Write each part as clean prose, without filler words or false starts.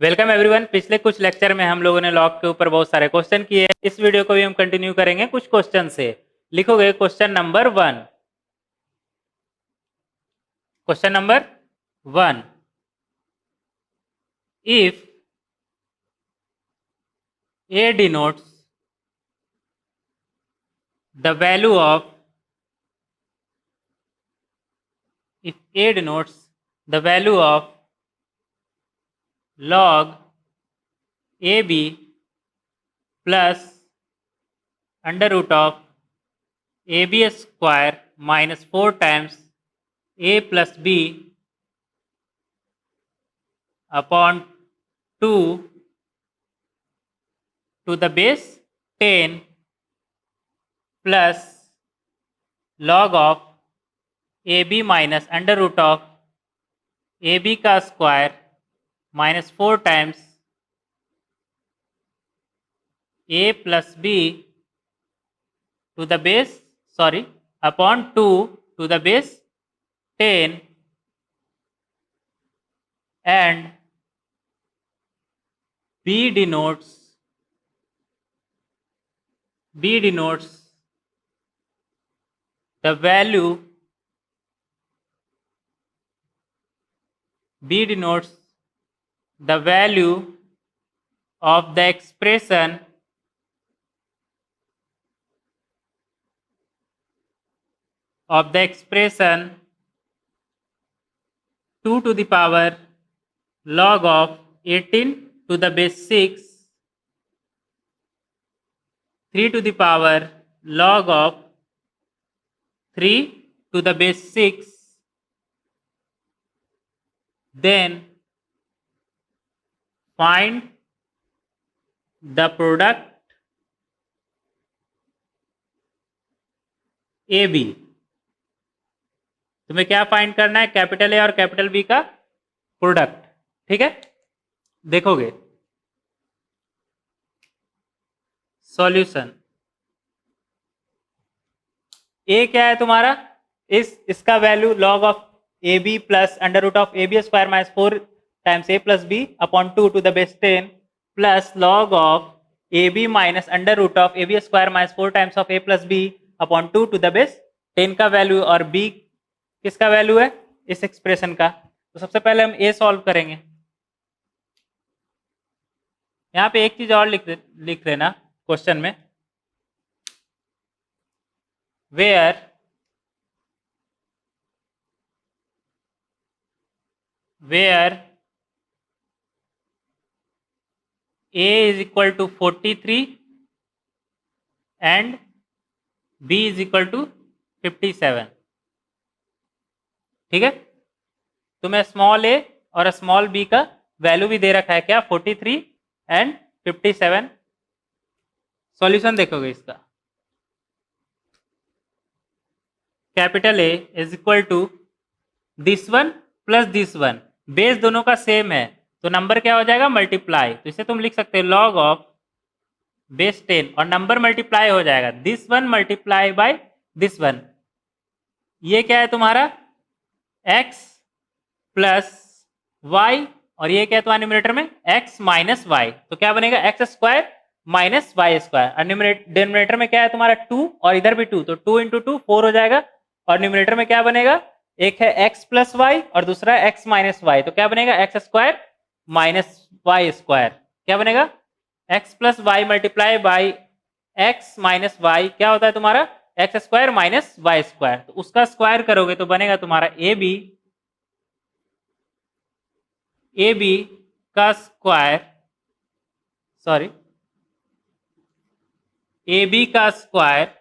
Welcome everyone. पिछले कुछ lecture में हम लोगों ने लॉग के ऊपर बहुत सारे क्वेश्चन किए। इस वीडियो को भी हम कंटिन्यू करेंगे कुछ क्वेश्चन से। लिखोगे question number 1। Question number 1, if a denotes the value of log ab plus under root of ab square minus 4 times a plus b upon 2 to the base 10 plus log of ab minus under root of ab का square minus 4 times a plus b to the base upon 2 to the base 10 and b denotes the value of the expression of the expression 2 to the power log of 18 to the base 6 3 to the power log of 3 to the base 6, then find the product AB। तुम्हें क्या find करना है? Capital A और capital B का product. ठीक है, देखोगे solution. ए क्या है तुम्हारा? इसका value log of A B plus under root of A B square minus 4 times A plus B upon 2 to the base 10 plus log of A B minus under root of A B square minus 4 times of A plus B upon 2 to the base 10 का value और B किसका value है? इस expression का। तो सबसे पहले हम ए सॉल्व करेंगे। यहां पे एक चीज और लिख देना क्वेश्चन में, where a is equal to 43 and b is equal to 57। ठीक है, तुम्हें स्मॉल ए और स्मॉल बी का वैल्यू भी दे रखा है क्या? 43 एंड 57। सॉल्यूशन देखोगे इसका, capital A is equal to this one plus this one, base दोनों का सेम है तो नंबर क्या हो जाएगा? मल्टीप्लाई। तो इसे तुम लिख सकते हो लॉग ऑफ बेस 10 और नंबर मल्टीप्लाई हो जाएगा this one multiply by this one. ये क्या है तुम्हारा? x प्लस वाई और ये क्या है तुम्हारे न्यूमरेटर में? x minus Y. तो क्या बनेगा? X square minus Y square. और डिनोमिनेटर में क्या है तुम्हारा? 2 और इधर भी 2, तो 2 इंटू 2 4 हो जाएगा। और न्यूमरेटर में क्या बनेगा? एक है x प्लस वाई और दूसरा है x माइनस वाई। तो क्या बनेगा? X square minus Y square. क्या बनेगा? x plus Y multiply by X minus Y क्या होता है तुम्हारा? X square minus Y square. तो उसका स्क्वायर करोगे तो बनेगा तुम्हारा ए बी का स्क्वायर ए बी का square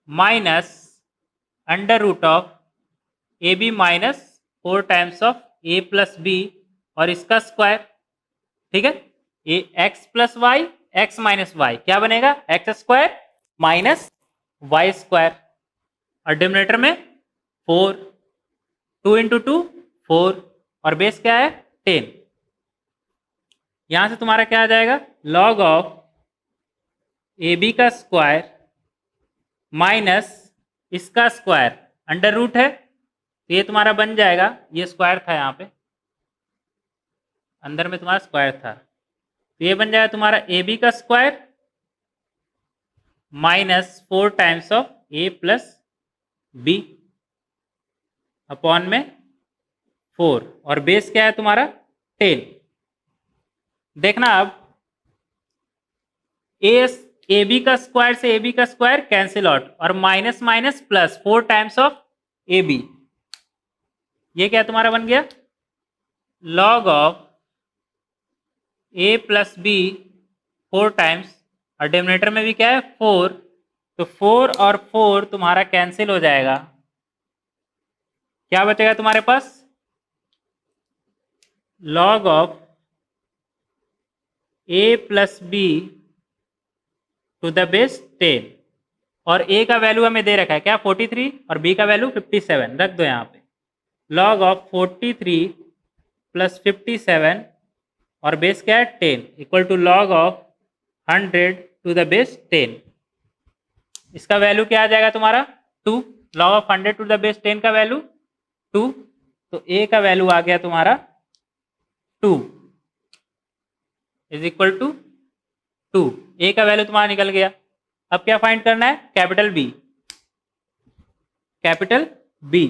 minus under root of A B minus 4 times of A plus B और इसका स्क्वायर। ठीक है, ये X plus Y X minus Y क्या बनेगा? X square minus Y square. और डिनोमिनेटर में 4, 2 इंटू 2 4 और बेस क्या है? 10। यहां से तुम्हारा क्या आ जाएगा? लॉग ऑफ ए बी का स्क्वायर माइनस इसका स्क्वायर अंडर रूट है तो ये तुम्हारा बन जाएगा, ये स्क्वायर था यहाँ पे, अंदर में तुम्हारा स्क्वायर था, तो ये बन जाएगा तुम्हारा ए बी का square minus 4 times of A plus B upon में 4, और बेस क्या है तुम्हारा 10। देखना अब ए बी का स्क्वायर से ए बी का स्क्वायर कैंसिल आउट, और minus minus plus 4 times of A B, ये क्या तुम्हारा बन गया log of A plus B 4 times, और डिनोमिनेटर में भी क्या है 4, तो 4 और 4 तुम्हारा कैंसिल हो जाएगा, क्या बचेगा तुम्हारे पास log of A plus B to the base 10, और ए का वैल्यू हमें दे रखा है क्या 43 और बी का वैल्यू 57, रख दो यहाँ पे लॉग ऑफ 43 प्लस 57 और बेस क्या है 10 equal to log of 100 to the base 10। इसका वैल्यू क्या आ जाएगा तुम्हारा 2, log of 100 to the base 10 का वैल्यू 2, तो ए का वैल्यू आ गया तुम्हारा 2 इज इक्वल टू 2, ए का वैल्यू तुम्हारा निकल गया। अब क्या फाइंड करना है कैपिटल बी, कैपिटल बी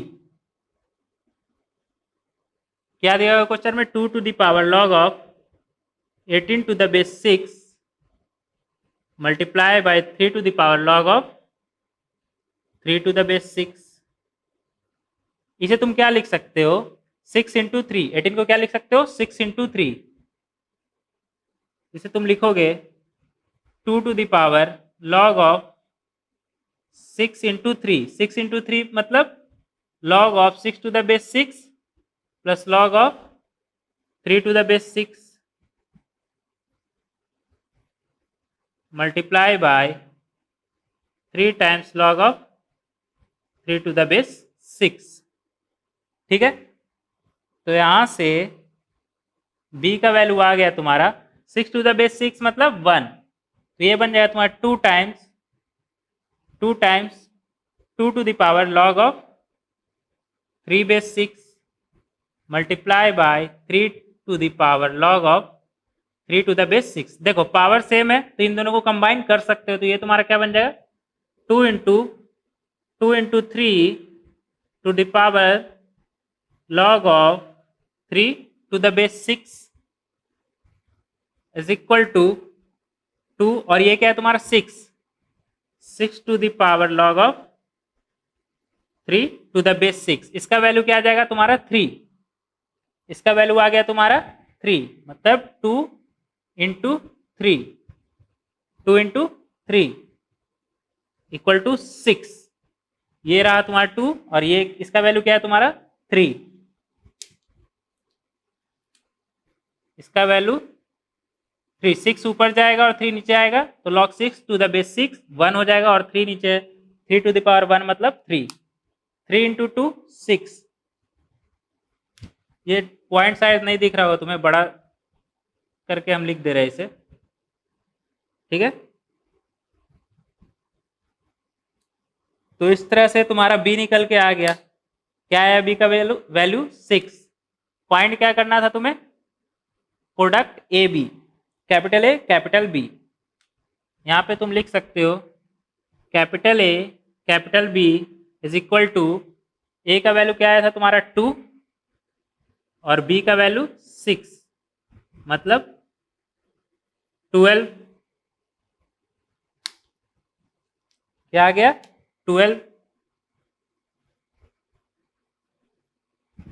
क्या दिया हुआ क्वेश्चन में 2 to the power log of 18 to the base 6 multiply by 3 to the power log of 3 to the base 6। इसे तुम क्या लिख सकते हो 6 इंटू 3, 18 को क्या लिख सकते हो 6 इंटू 3, इसे तुम लिखोगे 2 to the power log of 6 into 3, 6 into 3 मतलब log of 6 to the base 6 plus log of 3 to the base 6 multiply by 3 times log of 3 to the base 6। ठीक है, तो यहां से b का वैल्यू आ गया तुम्हारा 6 टू द बेस 6 मतलब 1, तो ये बन जाएगा तुम्हारा 2 times 2 to the power log of 3 base 6 multiply by 3 to the power log of 3 to the base 6। देखो पावर सेम है तो इन दोनों को कंबाइन कर सकते हो, तो ये तुम्हारा क्या बन जाएगा 2 into 3 to the power log of 3 to the base 6 is equal to 2, और ये क्या है तुम्हारा 6 to the power log of 3 to the base 6, इसका वैल्यू क्या आ जाएगा तुम्हारा 3, इसका वैल्यू आ गया तुम्हारा 3, मतलब 2 इंटू 3 इक्वल टू 6, ये रहा तुम्हारा 2 और ये इसका वैल्यू क्या है तुम्हारा 3, इसका वैल्यू 3, 6 ऊपर जाएगा और 3 नीचे आएगा, तो लॉग 6 टू द बेस 6 1 हो जाएगा, और 3 नीचे 3 टू द पावर 1 मतलब 3 इंटू 2 6। ये पॉइंट शायद नहीं दिख रहा होगा तुम्हें, बड़ा करके हम लिख दे रहे हैं इसे, ठीक है। तो इस तरह से तुम्हारा बी निकल के आ गया, क्या है बी का वैल्यू 6। पॉइंट क्या करना था तुम्हें product A B, capital A capital B, यहाँ पे तुम लिख सकते हो capital A capital B is equal to A का वैल्यू क्या आया था तुम्हारा 2 और बी का वैल्यू 6 मतलब 12, क्या आ गया 12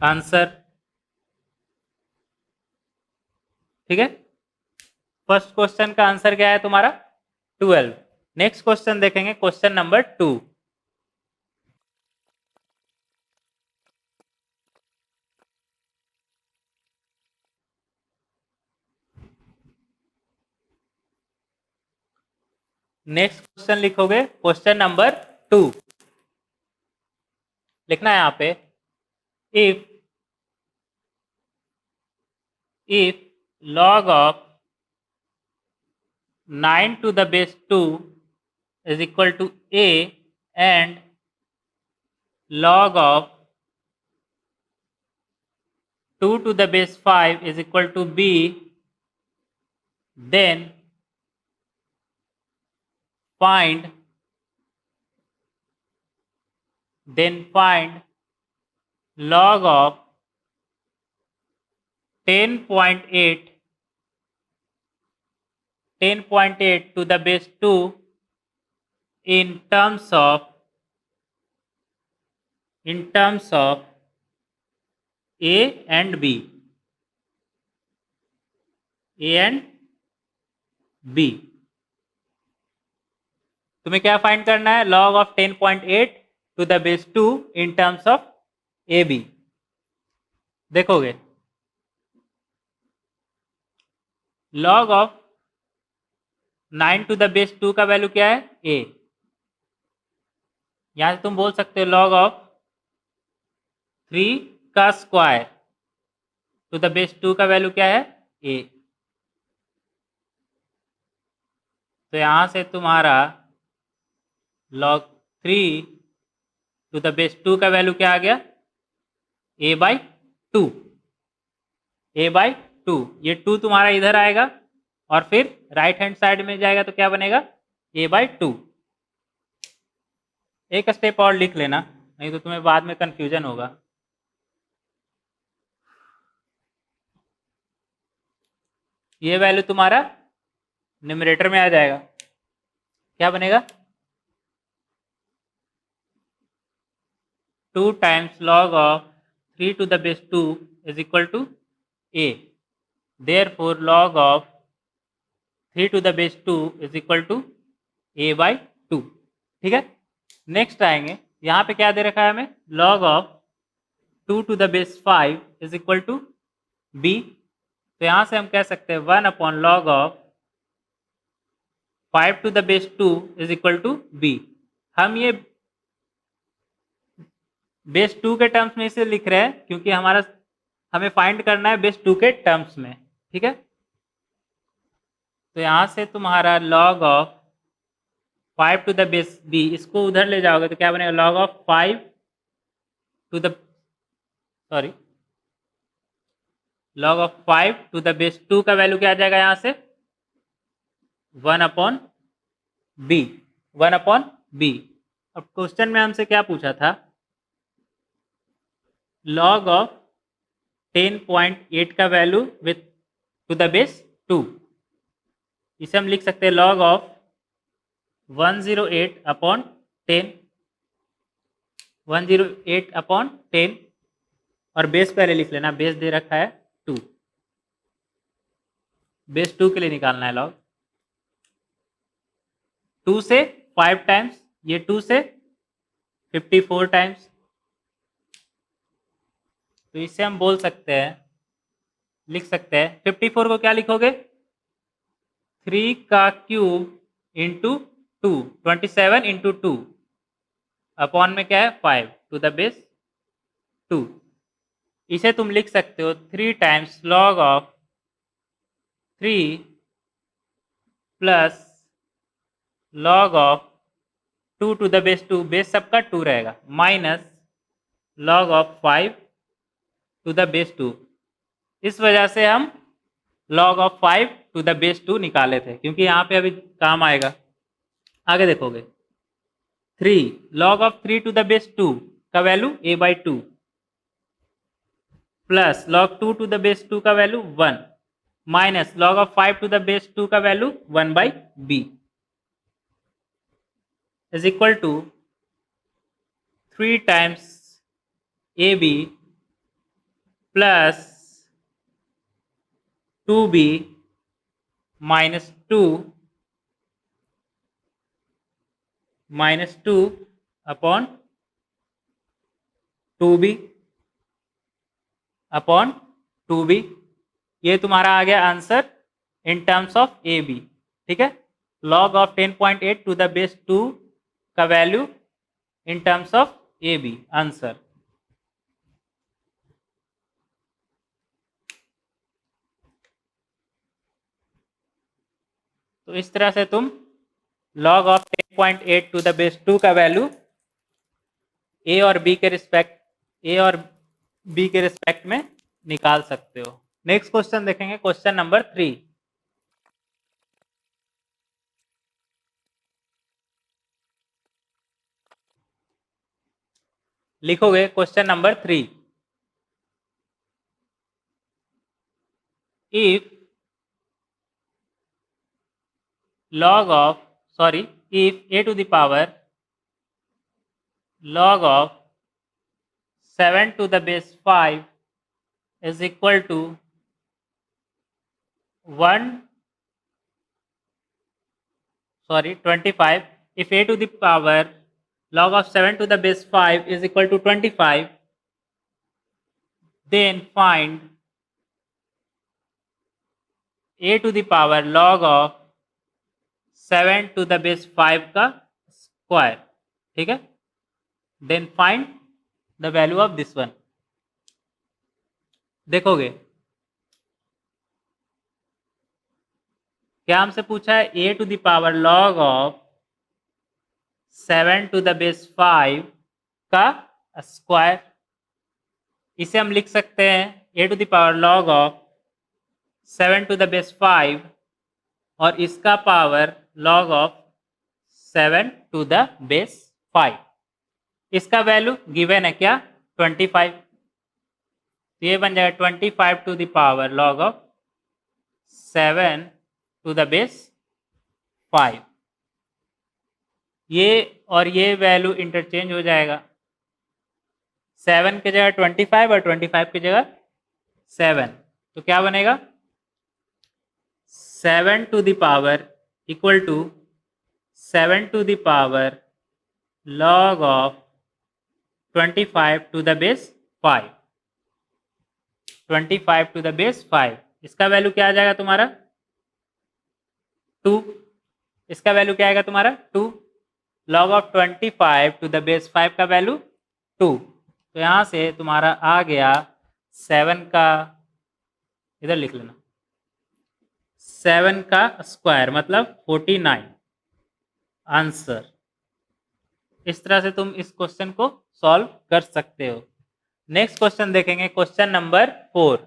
आंसर। ठीक है, फर्स्ट क्वेश्चन का आंसर क्या है तुम्हारा 12। नेक्स्ट क्वेश्चन देखेंगे, क्वेश्चन नंबर 2। नेक्स्ट क्वेश्चन लिखोगे क्वेश्चन नंबर 2, लिखना है यहाँ पे if log of 9 to the base 2 is equal to a and log of 2 to the base 5 is equal to b, then find log of 10.8 to the base 2 in terms of a and b. तुम्हें क्या find करना है? Log of 10.8 to the base 2 in terms of A B. देखोगे log of 9 to the base 2 का value क्या है? ए. यहां से तुम बोल सकते हो लॉग ऑफ 3 का स्क्वायर टू द बेस 2 का वैल्यू क्या है? ए. तो यहां से तुम्हारा log 3 टू द बेस 2 का वैल्यू क्या आ गया? a by 2. ये 2 तुम्हारा इधर आएगा और फिर राइट हैंड साइड में जाएगा तो क्या बनेगा? a by 2. एक स्टेप और लिख लेना, नहीं तो तुम्हें बाद में कंफ्यूजन होगा. ये वैल्यू तुम्हारा न्यूमरेटर में आ जाएगा. क्या बनेगा? 2 times log of 3 to the base 2 is equal to a. Therefore log of 3 to the base 2 is equal to a by 2. ठीक है. नेक्स्ट आएंगे, यहाँ पे क्या दे रखा है हमें? log of 2 to the base 5 is equal to b. तो यहाँ से हम कह सकते हैं 1 upon log of 5 to the base 2 is equal to b. हम ये बेस 2 के टर्म्स में इसे लिख रहे हैं क्योंकि हमें फाइंड करना है बेस 2 के टर्म्स में. ठीक है. तो यहां से तुम्हारा log of 5 to the base b, इसको उधर ले जाओगे तो क्या बनेगा? log of 5 to the base 2 का वैल्यू क्या आ जाएगा? यहां से 1 अपॉन b. अब क्वेश्चन में हमसे क्या पूछा था? log ऑफ 10.8 का value with to the base 2. इसे हम लिख सकते हैं log ऑफ 108 अपॉन 10 और बेस पहले लिख लेना. बेस दे रखा है 2. बेस 2 के लिए निकालना है log. 2 से 5 टाइम्स, ये 2 से 54 टाइम्स. तो इसे हम बोल सकते हैं, लिख सकते हैं 54 को क्या लिखोगे? 3 का क्यूब इंटू 2, 27 इंटू 2 अपॉन में क्या है? 5 टू द बेस 2. इसे तुम लिख सकते हो 3 times log of 3 plus log of 2 to the base 2, base सबका 2 रहेगा, minus log of 5 to the base 2. इस वजह से हम log of 5 to the base 2 निकाले थे क्योंकि यहाँ पे अभी काम आएगा. आगे देखोगे 3 log of 3 to the base 2 का value a by 2 plus log 2 to the base 2 का value 1 minus log of 5 to the base 2 का value 1 by b is equal to 3 times ab plus 2b minus 2 upon 2b upon 2b. ये तुम्हारा आ गया answer in terms of A B. ठीक है. log of 10.8 to the base 2 का value in terms of A B, answer. तो इस तरह से तुम log of 10.8 to the base 2 का वैल्यू ए और बी के रिस्पेक्ट में निकाल सकते हो। नेक्स्ट क्वेश्चन देखेंगे, क्वेश्चन नंबर 3। लिखोगे question number 3। If log of if a to the power log of 7 to the base 5 is equal to 25. If a to the power log of 7 to the base 5 is equal to 25, then find a to the power log of 7 to the base 5 का square. ठीक है, then find the value of this one. देखोगे क्या हमसे पूछा है, a to the power log of 7 to the base 5 का square. इसे हम लिख सकते हैं a to the power log of 7 to the base 5 और इसका power log of 7 to the base 5। इसका वैल्यू गिवन है क्या, 25। तो ये बन जाएगा 25 to the power log of 7 to the base 5। ये और ये वैल्यू इंटरचेंज हो जाएगा, 7 की जगह 25 और 25 की जगह 7। तो क्या बनेगा, 7 to the power equal to 7 to the power log of 25 to the base 5। 25 to the base 5, इसका वैल्यू क्या आ जाएगा तुम्हारा 2। इसका वैल्यू क्या आएगा तुम्हारा 2। Log of 25 to the base 5 का वैल्यू 2। तो यहाँ से तुम्हारा आ गया 7 का, इधर लिख लेना, 7 का स्क्वायर मतलब 49 आंसर। इस तरह से तुम इस क्वेश्चन को सॉल्व कर सकते हो। नेक्स्ट क्वेश्चन देखेंगे, क्वेश्चन नंबर 4।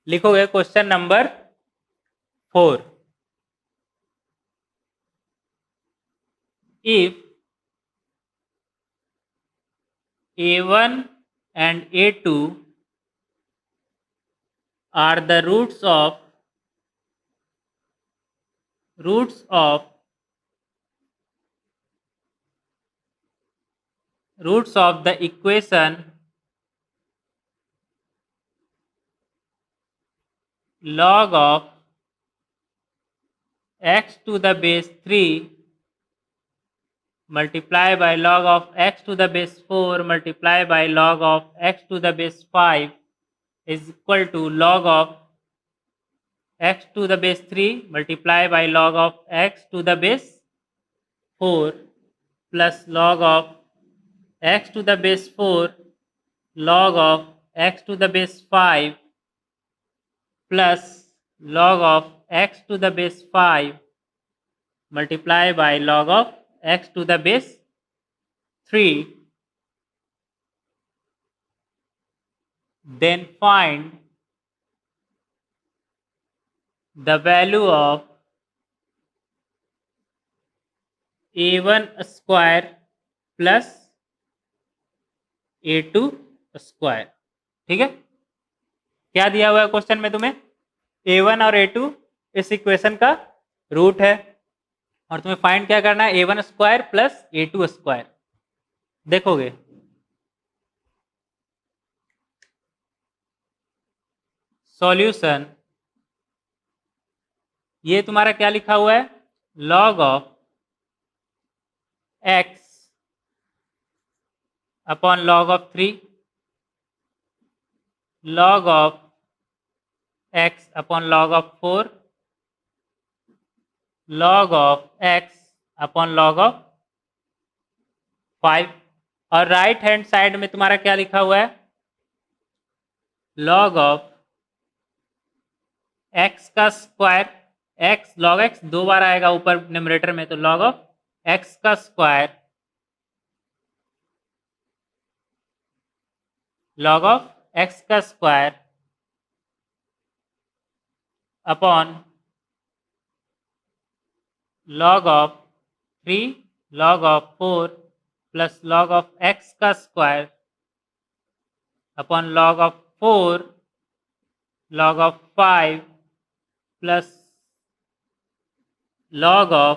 लिखोगे question number 4। If a1 and a2 are the roots of the equation log of x to the base 3 multiply by log of x to the base 4 multiply by log of x to the base 5 is equal to log of x to the base 3 multiply by log of x to the base 4 plus log of x to the base 4 log of x to the base 5 plus log of x to the base 5 multiply by log of x to the base 3, then find the value of a1 square plus a2 square. ठीक है, क्या दिया हुआ है question में तुम्हें, a1 और a2 इस इक्वेशन का रूट है और तुम्हें फाइंड क्या करना है, a1 square plus a2 square. देखोगे सॉल्यूशन, ये तुम्हारा क्या लिखा हुआ है, log of x upon log of 3 log of x upon log of 4 log of x upon log of 5। और राइट हैंड साइड में तुम्हारा क्या लिखा हुआ है, log of x का स्क्वायर। x log x दो बार आएगा ऊपर न्यूमरेटर में, तो log of एक्स का स्क्वायर log of x का square upon log of 3 log of 4 plus log of x का square upon log of 4 log of 5 plus log of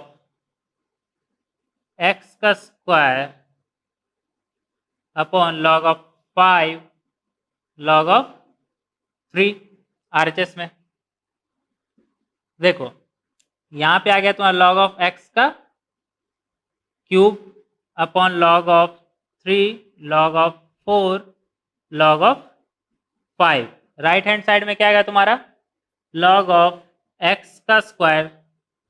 x का square upon log of 5 log of 3 RHS में। देखो यहां पे आ गया तुम्हारा log of x का cube upon log of 3 log of 4 log of 5। Right hand side में क्या आएगा तुम्हारा log of x का स्क्वायर।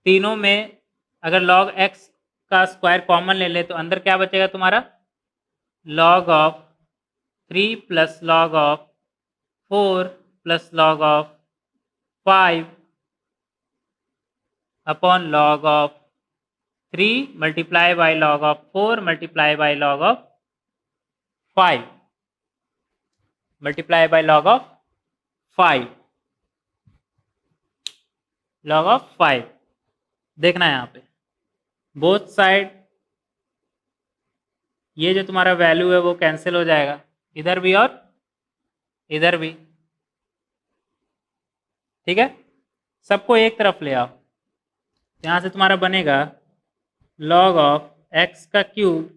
तीनों में अगर log x का स्क्वायर कॉमन ले ले तो अंदर क्या बचेगा तुम्हारा log of 3 plus log of 4 plus log of 5 upon log of 3 multiply by log of 4 multiply bye log of 5 multiply by log of 5 log of 5। देखना है यहाँ पे बोथ साइड ये जो तुम्हारा वैल्यू है वो कैंसिल हो जाएगा, इधर भी और इधर भी। ठीक है, सबको एक तरफ ले आओ। यहाँ से तुम्हारा बनेगा log ऑफ x का cube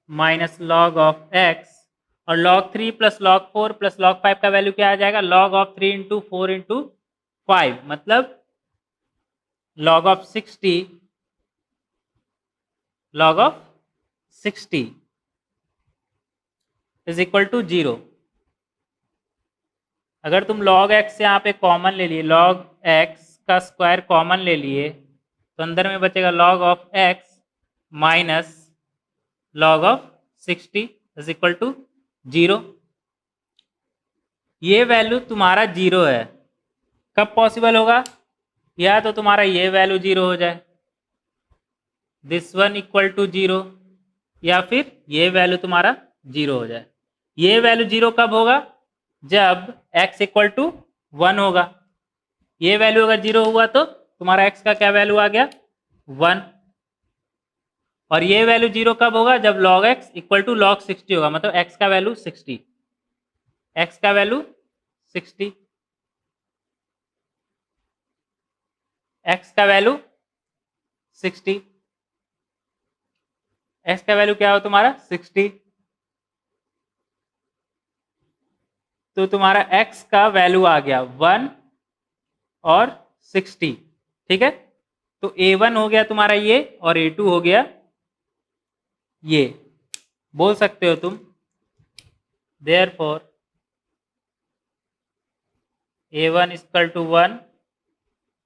minus log of x और log 3 plus log 4 plus log 5 का वैल्यू क्या आ जाएगा log ऑफ 3 इंटू 4 इंटू 5 मतलब log of 60 log of 60 is equal to 0। अगर तुम log x यहाँ पे कॉमन ले लिए, log x का स्क्वायर कॉमन ले लिए तो अंदर में बचेगा log of x minus log of 60 is equal to 0। ये वैल्यू तुम्हारा 0 है। कब पॉसिबल होगा, या तो तुम्हारा ये वैल्यू 0 हो जाए दिस वन इक्वल टू 0, या फिर ये वैल्यू तुम्हारा 0 हो जाए। ये वैल्यू 0 कब होगा, जब x इक्वल टू 1 होगा। ये वैल्यू अगर 0 हुआ तो तुम्हारा x का क्या वैल्यू आ गया 1। और ये वैल्यू 0 कब होगा, जब log x equal to log 60 होगा, मतलब x का वैल्यू 60, x का वैल्यू 60, x का वैल्यू 60, x का वैल्यू क्या हो तुम्हारा 60। तो तुम्हारा x का वैल्यू आ गया 1 और 60। ठीक है, तो a1 हो गया तुम्हारा ये और a2 हो गया ये। बोल सकते हो तुम therefore a1 equal to 1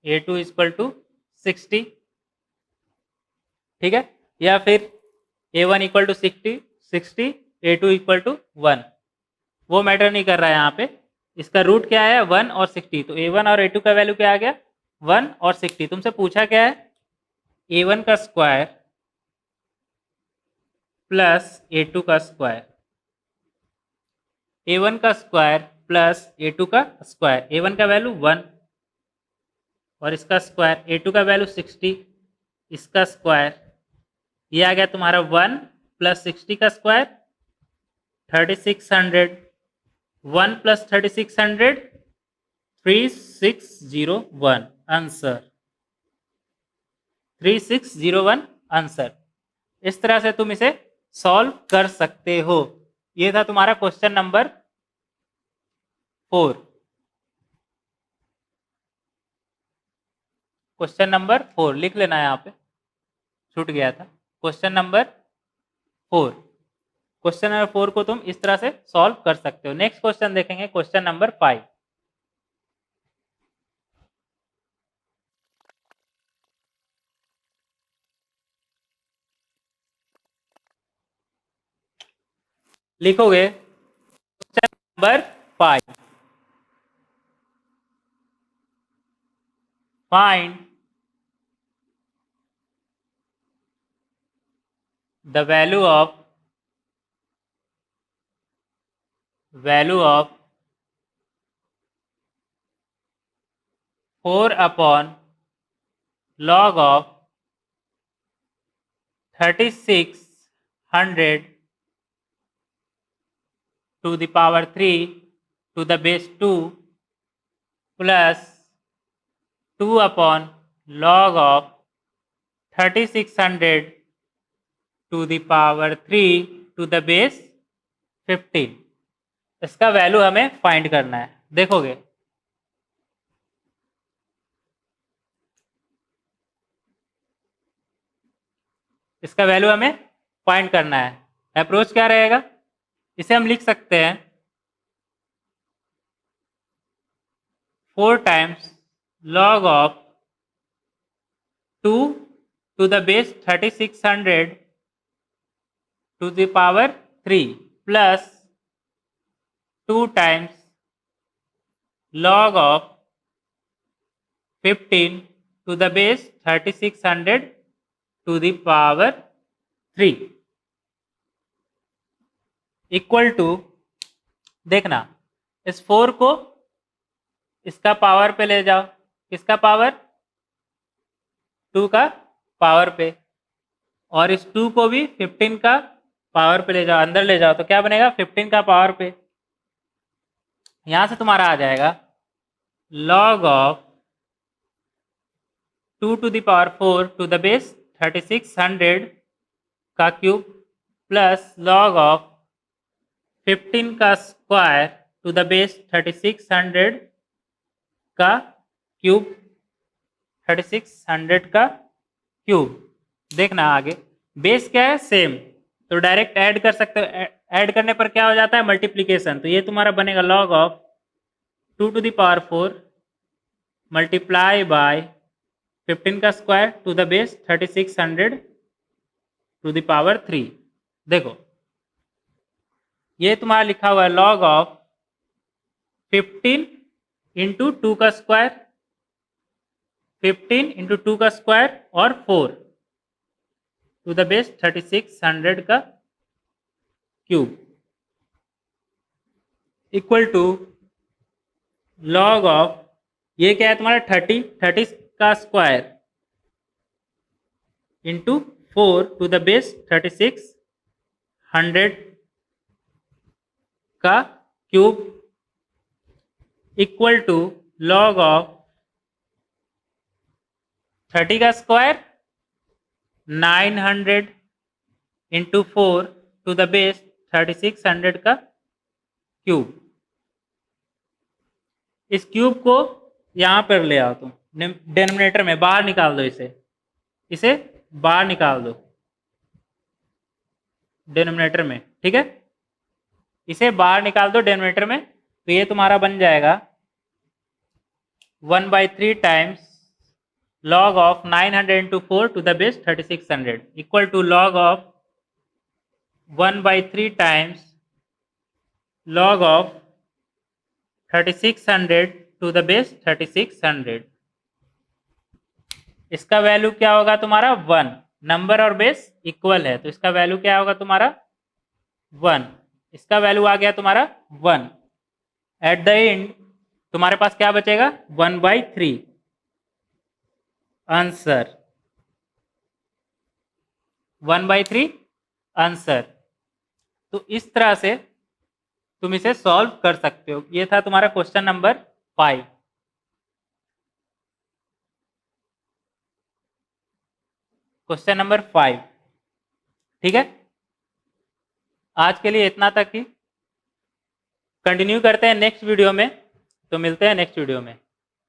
a2 equal to 60। ठीक है, या फिर a1 equal to 60 a2 equal to 1, वो मैटर नहीं कर रहा है यहाँ पे। इसका रूट क्या है 1 और 60, तो a1 और a2 का वैल्यू क्या आ गया 1 और 60। तुमसे पूछा क्या है a1 का स्क्वायर प्लस a2 का स्क्वायर, a1 का स्क्वायर प्लस a2 का स्क्वायर। a1 का वैल्यू 1 और इसका स्क्वायर, a2 का वैल्यू 60, इसका स्क्वायर, ये आ गया तुम्हारा 1 प्लस 60 का स्क्वायर 3600, 1 प्लस 3600 3601 आंसर, 3601 आंसर। इस तरह से तुम इसे सॉल्व कर सकते हो। ये था तुम्हारा क्वेश्चन नंबर 4। क्वेश्चन नंबर 4 लिख लेना, यहाँ पे छूट गया था। क्वेश्चन नंबर 4, क्वेश्चन नंबर 4 को तुम इस तरह से सॉल्व कर सकते हो। नेक्स्ट क्वेश्चन देखेंगे क्वेश्चन नंबर 5। लिखोगे question number 5, find the value of 4 upon log of 3600 to the power 3 to the base 2 plus 2 upon log of 3600 to the power 3 to the base 15। इसका वैल्यू हमें find करना है। देखोगे इसका value हमें find करना है। अप्रोच क्या रहेगा, इसे हम लिख सकते हैं 4 times log of 2 to the base 3600 to the power 3 plus 2 times log of 15 to the base 3600 to the power 3 equal to, देखना इस 4 को इसका पावर पे ले जाओ, किसका पावर, 2 का पावर पे, और इस 2 को भी 15 का पावर पे ले जाओ, अंदर ले जाओ, तो क्या बनेगा 15 का पावर पे। यहां से तुम्हारा आ जाएगा log of 2 to the power 4 to the base 3600 का क्यूब प्लस log of 15 का स्क्वायर टू द बेस 3600 का क्यूब, 3600 का क्यूब। देखना आगे बेस क्या है, सेम, तो डायरेक्ट ऐड कर सकते हो। ऐड करने पर क्या हो जाता है, मल्टीप्लीकेशन। तो ये तुम्हारा बनेगा log of 2 to the power 4 multiply by 15 का square to the base 3600 to the power 3। देखो ये तुम्हारा लिखा हुआ है log ऑफ 15 इंटू 2 का स्क्वायर, 15 इंटू 2 का स्क्वायर और 4 टू द बेस 3600 का cube equal to log of, ये क्या है तुम्हारा 30 का square into 4 to the base 3600 का cube equal to log of 30 का square 900 into 4 to the base 3600 का क्यूब। इस क्यूब को यहां पर ले आओ तुम डिनोमिनेटर में, बाहर निकाल दो, इसे बाहर निकाल दो डिनोमिनेटर में, ठीक है, इसे बाहर निकाल दो डिनोमिनेटर में। तो ये तुम्हारा बन जाएगा 1/3 times log of 900 into 4 to the base 3600 equal to log of 1/3 times log of 3600 to the base 3600। इसका वैल्यू क्या होगा तुम्हारा 1, नंबर और बेस इक्वल है तो इसका वैल्यू क्या होगा तुम्हारा 1। इसका वैल्यू आ गया तुम्हारा 1। एट द एंड तुम्हारे पास क्या बचेगा 1/3 आंसर, 1/3 आंसर। तो इस तरह से तुम इसे सॉल्व कर सकते हो। ये था तुम्हारा क्वेश्चन नंबर 5। क्वेश्चन नंबर 5, ठीक है। आज के लिए इतना तक ही, कंटिन्यू करते हैं नेक्स्ट वीडियो में। तो मिलते हैं नेक्स्ट वीडियो में।